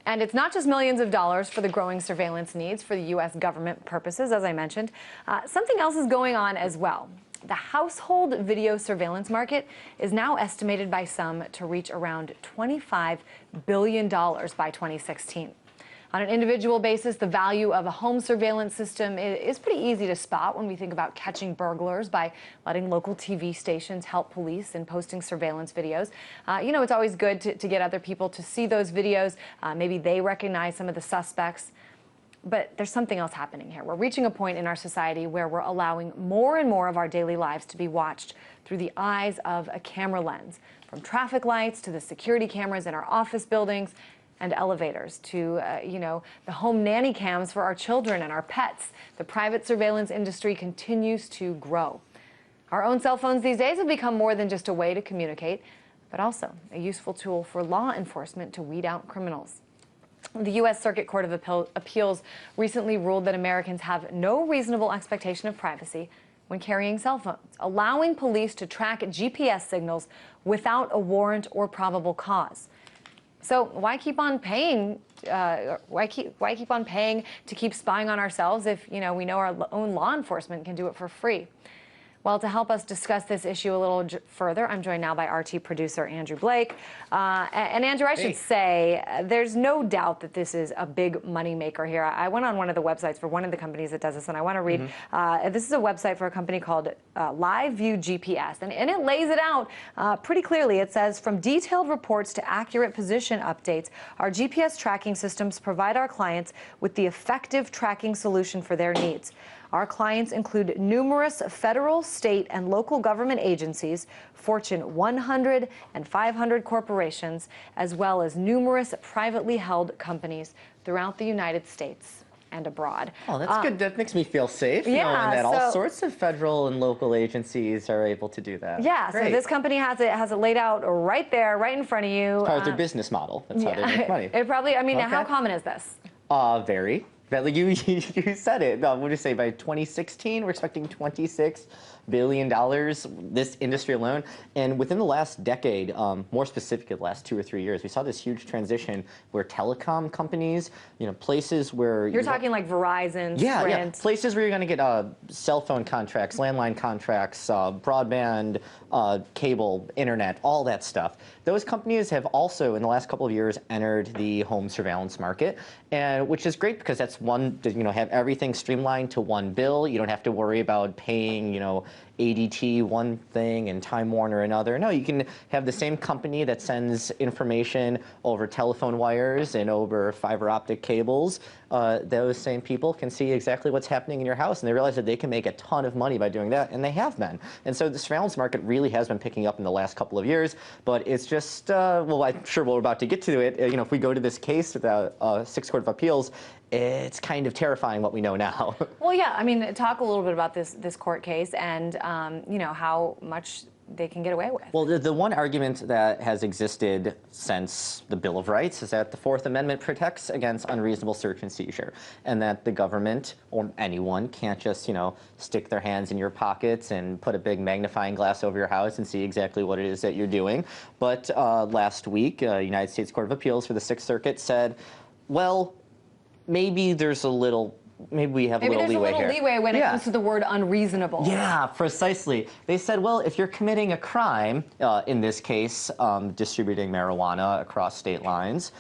And it's not just millions of dollars for the growing surveillance needs for the U.S. government purposes, as I mentioned. Something else is going on as well. The household video surveillance market is now estimated by some to reach around $25 billion by 2016. On an individual basis, the value of a home surveillance system is pretty easy to spot when we think about catching burglars by letting local TV stations help police in posting surveillance videos. It's always good to get other people to see those videos. Maybe they recognize some of the suspects. But there's something else happening here. We're reaching a point in our society where we're allowing more and more of our daily lives to be watched through the eyes of a camera lens, from traffic lights to the security cameras in our office buildings and elevators to, the home nanny cams for our children and our pets. The private surveillance industry continues to grow. Our own cell phones these days have become more than just a way to communicate, but also a useful tool for law enforcement to weed out criminals. The U.S. Circuit Court of Appeals recently ruled that Americans have no reasonable expectation of privacy when carrying cell phones, allowing police to track GPS signals without a warrant or probable cause. So why keep on paying? Why keep on paying to keep spying on ourselves if we know our own law enforcement can do it for free? Well, to help us discuss this issue a little further, I'm joined now by RT producer Andrew Blake. And Andrew, I should say, there's no doubt that this is a big moneymaker here. I went on one of the websites for one of the companies that does this, and I want to read. This is a website for a company called Live View GPS, and it lays it out pretty clearly. It says, from detailed reports to accurate position updates, our GPS tracking systems provide our clients with the effective tracking solution for their needs. Our clients include numerous federal, state, and local government agencies, Fortune 100 and 500 corporations, as well as numerous privately held companies throughout the United States and abroad. Oh, that's good. That makes me feel safe, knowing that all sorts of federal and local agencies are able to do that. Yeah, Great. So this company has it laid out right there, right in front of you. It's part of their business model. That's how they make money. It probably, how common is this? Very. You said it. What did you say? By 2016, we're expecting $26 billion, this industry alone. And within the last decade, more specifically the last 2 or 3 years, we saw this huge transition where telecom companies, places where... You're talking like Verizon, Sprint. Yeah, places where you're going to get cell phone contracts, landline contracts, broadband, cable, internet, all that stuff. Those companies have also, in the last couple of years, entered the home surveillance market, and which is great because that's one, have everything streamlined to one bill. You don't have to worry about paying, ADT one thing and Time Warner another. No, you can have the same company that sends information over telephone wires and over fiber optic cables. Those same people can see exactly what's happening in your house, and they realize that they can make a ton of money by doing that, and they have been. And so the surveillance market really has been picking up in the last couple of years, but it's just, well, I'm sure we're about to get to it. If we go to this case with the Sixth Court of Appeals, it's kind of terrifying what we know now. Well, yeah, talk a little bit about this court case and, how much they can get away with. Well, the one argument that has existed since the Bill of Rights is that the Fourth Amendment protects against unreasonable search and seizure, and that the government or anyone can't just, stick their hands in your pockets and put a big magnifying glass over your house and see exactly what it is that you're doing. But last week, United States Court of Appeals for the Sixth Circuit said, well, maybe there's a little... Maybe we have a little leeway here. Maybe there's a little leeway when it comes to the word unreasonable. Yeah, precisely. They said, well, if you're committing a crime, in this case, distributing marijuana across state lines,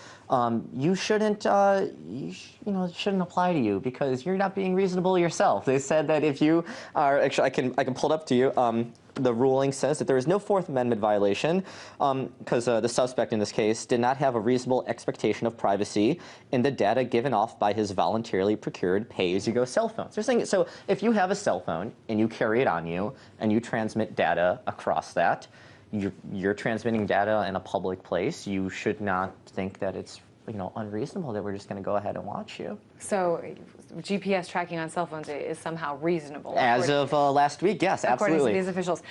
you shouldn't, it shouldn't apply to you because you're not being reasonable yourself. They said that if you are, actually, I can pull it up to you. The ruling says that there is no Fourth Amendment violation because the suspect in this case did not have a reasonable expectation of privacy in the data given off by his voluntarily procured pay-as-you-go cell phone. So they're saying, so if you have a cell phone and you carry it on you and you transmit data across that, you're transmitting data in a public place. You should not think that it's unreasonable that we're just going to go ahead and watch you. So GPS tracking on cell phones is somehow reasonable. As of last week, yes, absolutely. According to these officials.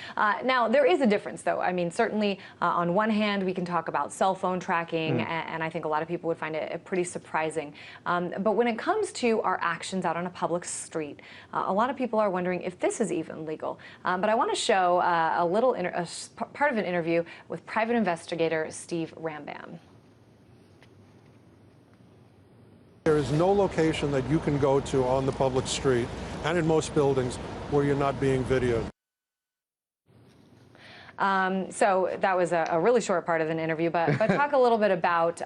Now, there is a difference, though. Certainly, on one hand, we can talk about cell phone tracking, and I think a lot of people would find it pretty surprising. But when it comes to our actions out on a public street, a lot of people are wondering if this is even legal. But I want to show a part of an interview with private investigator Steve Rambam. There is no location that you can go to on the public street and in most buildings where you're not being videoed. So that was a really short part of an interview, but talk a little bit about,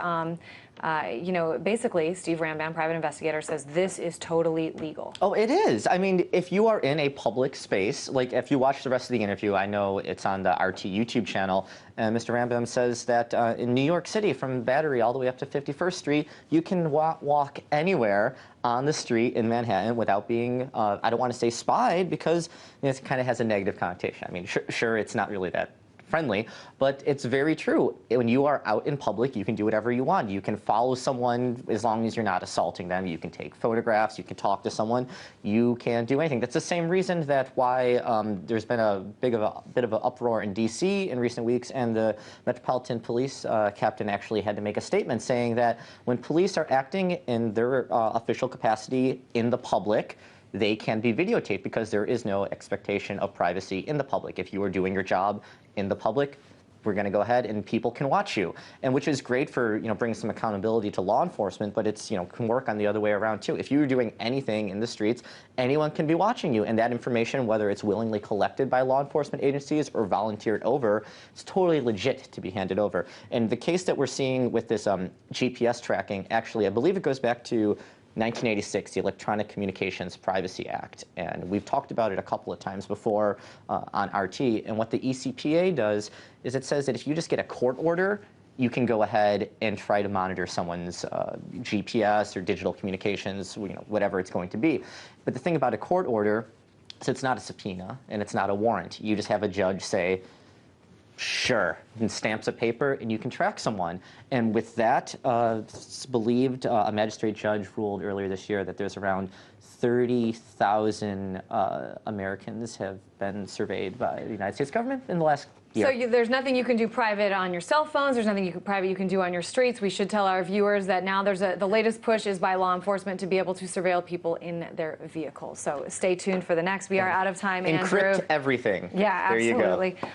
basically Steve Rambam, private investigator, says this is totally legal. Oh, it is. I mean, if you are in a public space, like if you watch the rest of the interview, I know it's on the RT YouTube channel, and Mr. Rambam says that in New York City, from Battery all the way up to 51st Street, you can walk anywhere on the street in Manhattan without being, I don't want to say spied, because it kind of has a negative connotation. I mean, sure, it's not really that friendly, but it's very true. When you are out in public, you can do whatever you want. You can follow someone as long as you're not assaulting them. You can take photographs. You can talk to someone. You can do anything. That's the same reason that why there's been a bit of an uproar in D.C. in recent weeks, and the Metropolitan Police captain actually had to make a statement saying that when police are acting in their official capacity in the public, they can be videotaped because there is no expectation of privacy in the public. If you are doing your job in the public, we're going to go ahead and people can watch you, and which is great for bringing some accountability to law enforcement. But it's can work on the other way around too. If you're doing anything in the streets, anyone can be watching you, and that information, whether it's willingly collected by law enforcement agencies or volunteered over, it's totally legit to be handed over. And the case that we're seeing with this GPS tracking, actually, I believe it goes back to 1986, the Electronic Communications Privacy Act, and we've talked about it a couple of times before on RT. And what the ECPA does is it says that if you just get a court order, you can go ahead and try to monitor someone's GPS or digital communications, whatever it's going to be. But the thing about a court order is it's not a subpoena and it's not a warrant. You just have a judge say, sure, and stamps a paper, and you can track someone. And with that, it's believed a magistrate judge ruled earlier this year that there's around 30,000 Americans have been surveyed by the United States government in the last year. So there's nothing you can do private on your cell phones. There's nothing private you can do on your streets. We should tell our viewers that now the latest push is by law enforcement to be able to surveil people in their vehicles. So stay tuned for the next. We are out of time, Andrew. Encrypt everything. Yeah, absolutely. There you go.